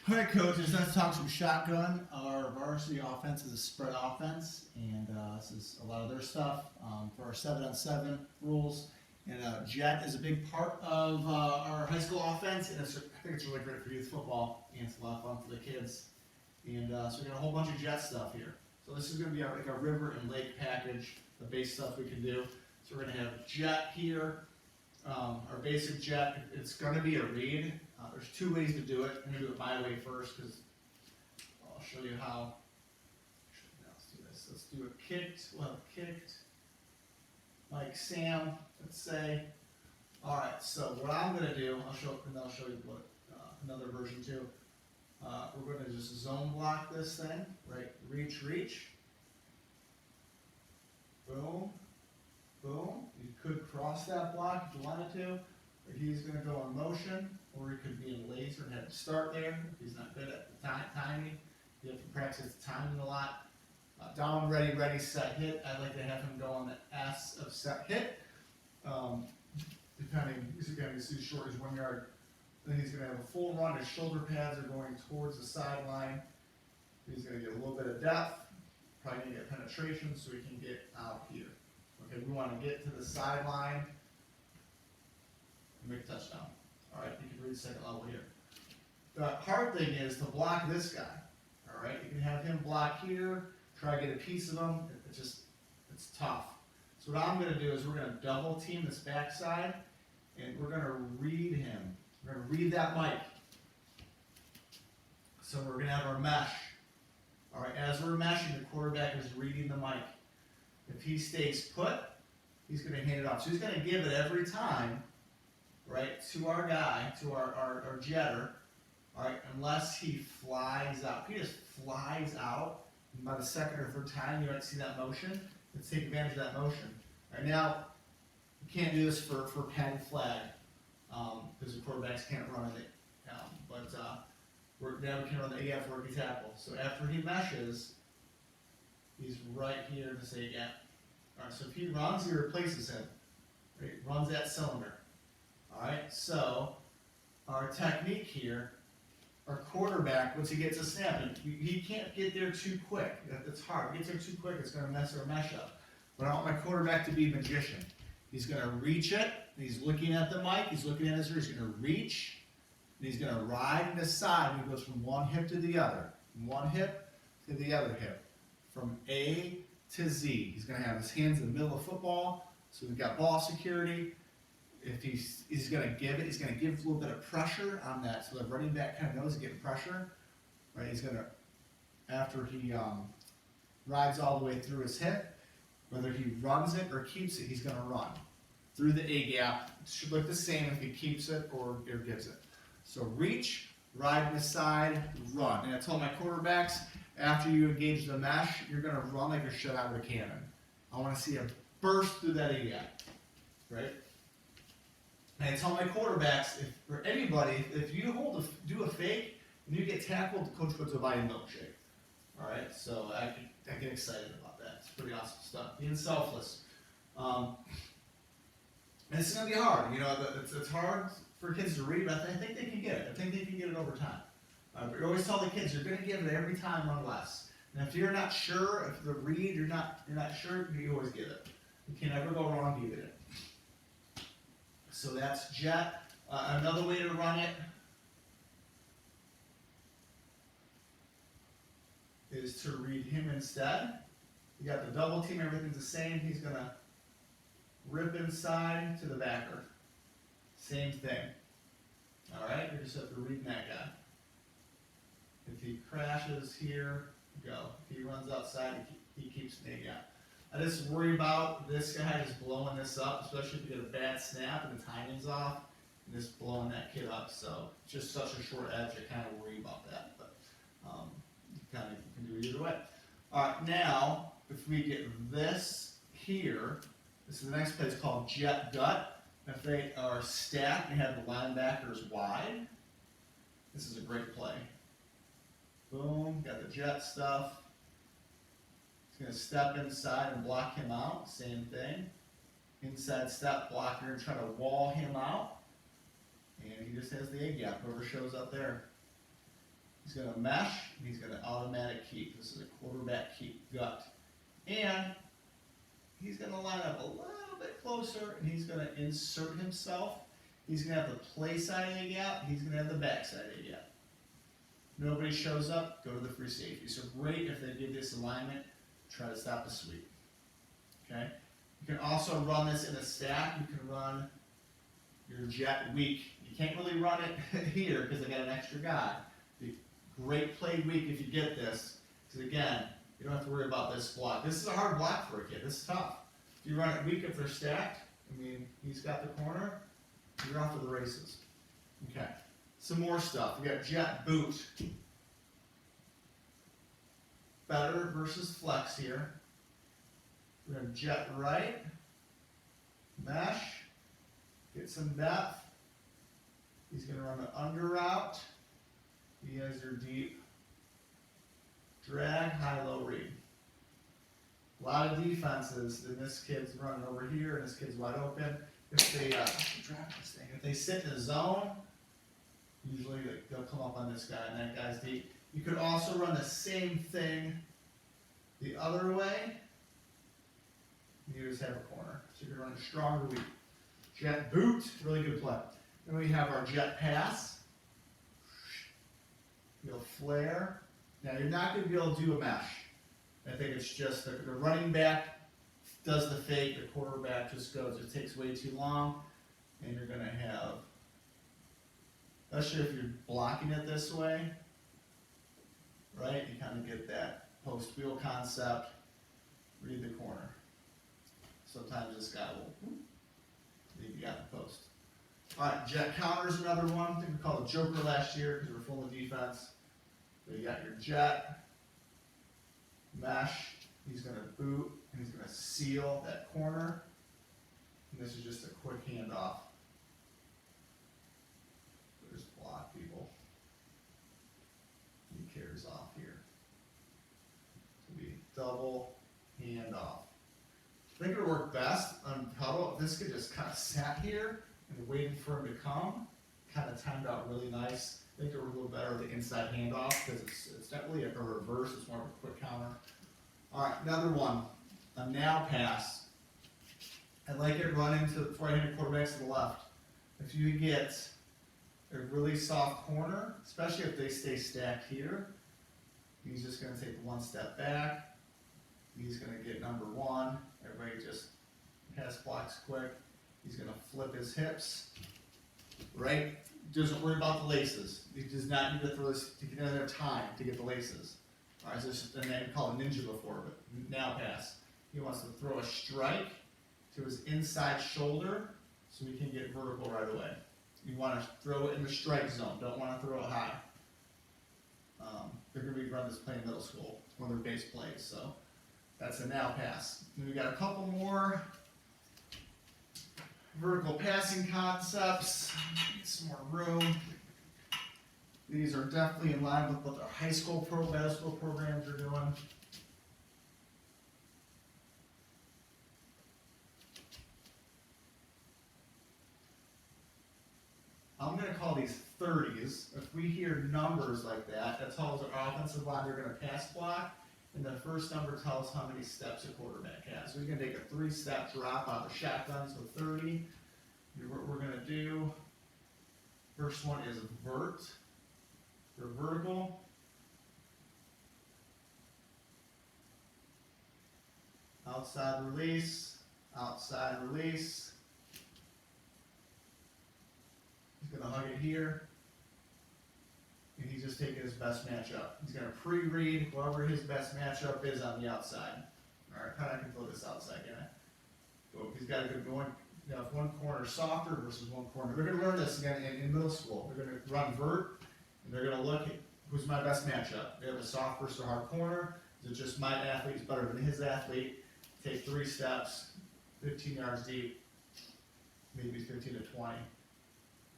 All right, coaches, let's talk some shotgun. Our varsity offense is a spread offense, and this is a lot of their stuff for our 7-on-7 rules. And jet is a big part of our high school offense, and I think it's really great for youth football, and it's a lot of fun for the kids. And so we got a whole bunch of jet stuff here. So this is going to be like our river and lake package, the base stuff we can do. So we're going to have jet here. Our basic jet, it's going to be a read. There's two ways to do it. I'm going to do it my way first because I'll show you how. Now let's do this. Let's do it kicked. We'll have kicked. Like Sam, let's say. All right, so what I'm going to do, I'll show you what another version too. We're going to just zone block this thing, right? Reach, reach. Boom. Boom. You could cross that block if you wanted to, or he's going to go in motion, or he could be in laser and have to start there if he's not good at the timing. You have to practice the timing a lot. Down, ready, ready, set, hit. I like to have him go on the S of set, hit. Depending, he's going to be short as 1 yard. Then he's going to have a full run. His shoulder pads are going towards the sideline. He's going to get a little bit of depth. Probably going to get penetration so he can get out here. Okay, we want to get to the sideline and make a touchdown. All right, you can read the second level here. The hard thing is to block this guy. All right, you can have him block here, try to get a piece of him. It's tough. So what I'm going to do is we're going to double team this backside, and we're going to read him. We're going to read that mic. So we're going to have our mesh. All right, as we're meshing, the quarterback is reading the mic. If he stays put, he's going to hand it off. So he's going to give it every time, right, to our guy, to our jetter, all right, unless he flies out. If he just flies out, and by the second or third time you might see that motion, let's take advantage of that motion. Right now, you can't do this for pen flag because the quarterbacks can't run it. Now we can run the AF rookie tackle. So after he meshes, he's right here to say gap. All right, so if he runs, he replaces him. Right, runs that cylinder. All right, so our technique here, our quarterback, once he gets a snap, and he can't get there too quick. It's hard. If he gets there too quick, it's going to mess our mesh up. But I want my quarterback to be a magician. He's going to reach it. He's looking at the mic. He's looking at his ear. He's going to reach. And he's going to ride and decide. And he goes from one hip to the other. From one hip to the other hip. From A to Z. He's going to have his hands in the middle of football. So we've got ball security. If he's going to give it, he's going to give a little bit of pressure on that. So the running back kind of knows he's getting pressure. Right? He's going to, after he rides all the way through his hip, whether he runs it or keeps it, he's going to run through the A gap. It should look the same if he keeps it or gives it. So reach, ride the side, run. And I told my quarterbacks, after you engage the mesh, you're going to run like you're shot out of a cannon. I want to see a burst through that A gap, right? And I tell my quarterbacks, or anybody, if you do a fake and you get tackled, the coach puts a body milkshake. All right, so I get excited about that. It's pretty awesome stuff. Being selfless. And it's going to be hard. You know, it's hard for kids to read, but I think they can get it. I think they can get it over time. But you always tell the kids, you're going to give it every time or less. And if you're not sure, if the read, you're not sure, you always give it. You can never go wrong giving it. So that's jet. Another way to run it is to read him instead. You got the double team, everything's the same. He's going to rip inside to the backer. Same thing. All right, you just have to read that guy. If he crashes here, go. If he runs outside, he keeps the gap. I just worry about this guy just blowing this up, especially if you get a bad snap and the timing's off, and just blowing that kid up. So it's just such a short edge, I kind of worry about that. But you kind of can do it either way. All right, now if we get this here, this is the next play. It's called jet gut. If they are stacked and have the linebackers wide, this is a great play. Boom, got the jet stuff. He's going to step inside and block him out. Same thing. Inside step block. You're going to try to wall him out. And he just has the A gap, whoever shows up there. He's going to mesh, and he's going to automatic keep. This is a quarterback keep gut. And he's going to line up a little bit closer, and he's going to insert himself. He's going to have the play side of the gap. He's going to have the back side of the gap. Nobody shows up, go to the free safety. So great if they give this alignment, try to stop the sweep. Okay? You can also run this in a stack. You can run your jet weak. You can't really run it here because they got an extra guy. Great play weak if you get this, because again, you don't have to worry about this block. This is a hard block for a kid. This is tough. If you run it weak if they're stacked, I mean, he's got the corner, you're off to the races. Okay, some more stuff. We got jet boot. Better versus flex here. We're going to jet right, mesh, get some depth. He's going to run the under route. He has your deep drag, high-low read. A lot of defenses, and this kid's running over here, and this kid's wide open. If they if they sit in a zone, usually they'll come up on this guy, and that guy's deep. You could also run the same thing the other way. You just have a corner, so you can run a stronger weak. Jet boot, really good play. Then we have our jet pass. You'll flare. Now you're not going to be able to do a mesh. I think it's just the running back does the fake, the quarterback just goes. It takes way too long, and you're going to have, especially if you're blocking it this way, right? You kind of get that post wheel concept. Read the corner. Sometimes this guy will leave you out the post. All right, jet counter is another one. I think we called it Joker last year because we're full of defense. So you got your jet, mesh. He's going to boot, and he's going to seal that corner. And this is just a quick handoff. So just block people. He carries off here. So we double handoff. I think it would work best on huddle if this kid just kind of sat here and waiting for him to come, kind of timed out really nice. I think it would a little better the inside handoff because it's definitely a reverse. It's more of a quick counter. All right, another one, a now pass. I like it running to right-handed quarterbacks to the left. If you get a really soft corner, especially if they stay stacked here, he's just going to take one step back. He's going to get number one. Everybody just pass blocks quick. He's going to flip his hips, right? Doesn't worry about the laces. He does not need to throw this. He doesn't have time to get the laces. All right, so this is the name called a ninja before, but now pass. He wants to throw a strike to his inside shoulder so he can get vertical right away. You want to throw it in the strike zone. Don't want to throw it high. They're going to be running this play in middle school. It's one of their base plays, so that's a now pass. And we got a couple more vertical passing concepts. Get some more room. These are definitely in line with what our high school middle school programs are doing. I'm going to call these 30s. If we hear numbers like that, that tells our offensive line they're going to pass block. And the first number tells how many steps a quarterback has. So we're going to take a 3-step drop out of the shotgun, so 30. What we're going to do, first one is vert, or vertical. Outside release, outside release. He's going to hug it here. And he's just taking his best matchup. He's going to pre-read whoever his best matchup is on the outside. All right, kind of can throw this outside, can I? So he's got a good one. You know, if one corner is softer versus one corner. They're going to learn this again in middle school. They're going to run vert, and they're going to look at who's my best matchup. They have a soft versus a hard corner. Is it just my athlete's better than his athlete? Take 3 steps, 15 yards deep, maybe 15 to 20,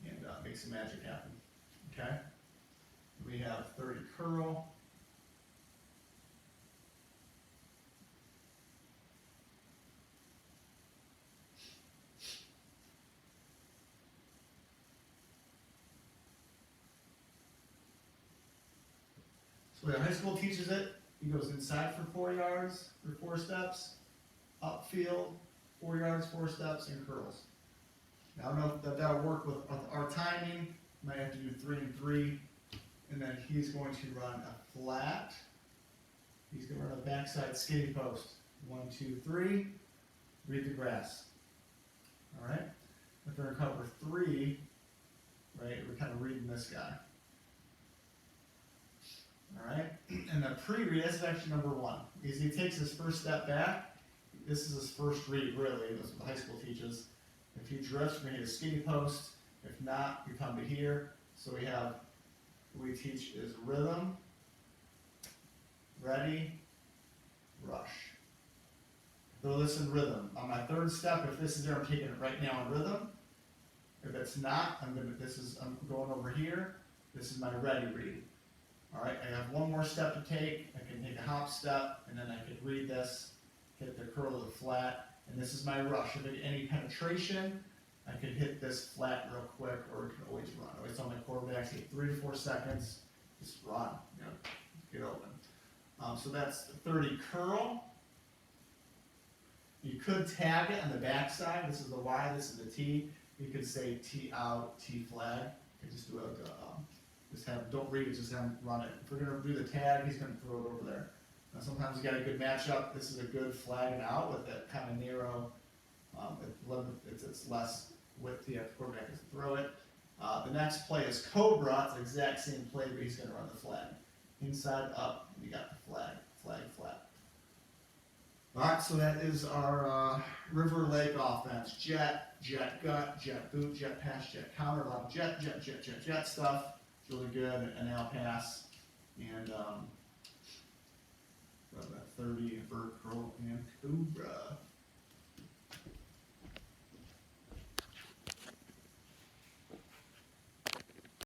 and make some magic happen. Okay? We have 30 curl. the way high school teaches it, he goes inside for 4 yards, or 4 steps, upfield, 4 yards, 4 steps, and curls. Now, I don't know if that'll work with our timing, might have to do 3 and 3, and then he's going to run a flat. He's gonna run a backside skinny post. 1, 2, 3, read the grass. All right, if we're in cover 3, right, we're kind of reading this guy. All right, and the pre-read, this is actually number 1, because he takes his first step back. This is his first read, really. That's what the high school teaches. If he drifts, we're gonna hit a skinny post. If not, we come to here. So we have, what we teach is rhythm, ready, rush. Throw this in rhythm. On my 3rd step, if this is there, I'm taking it right now in rhythm. If it's not, I'm going over here. This is my ready read. All right, I have 1 more step to take. I can take a hop step, and then I can read this, hit the curl of the flat, and this is my rush. If I get any penetration, I could hit this flat real quick, or it can always run. I always tell my quarterbacks, take 3 to 4 seconds, just run, get open. So that's 30 curl. You could tag it on the backside. This is the Y, this is the T. You could say T out, T flag. You just do it like don't read it, just have him run it. If we're gonna do the tag, he's gonna throw it over there. Now sometimes you got a good matchup. This is a good flag and out with that kind of narrow, it's less width, the quarterback has to throw it. The next play is Cobra. It's the exact same play, but he's gonna run the flag. Inside, up, we got the flag, flat. All right, so that is our River Lake offense. Jet gut, jet boot, jet pass, jet counter, a lot of jet stuff. It's really good, an L pass, and 30 vert curl and Cobra.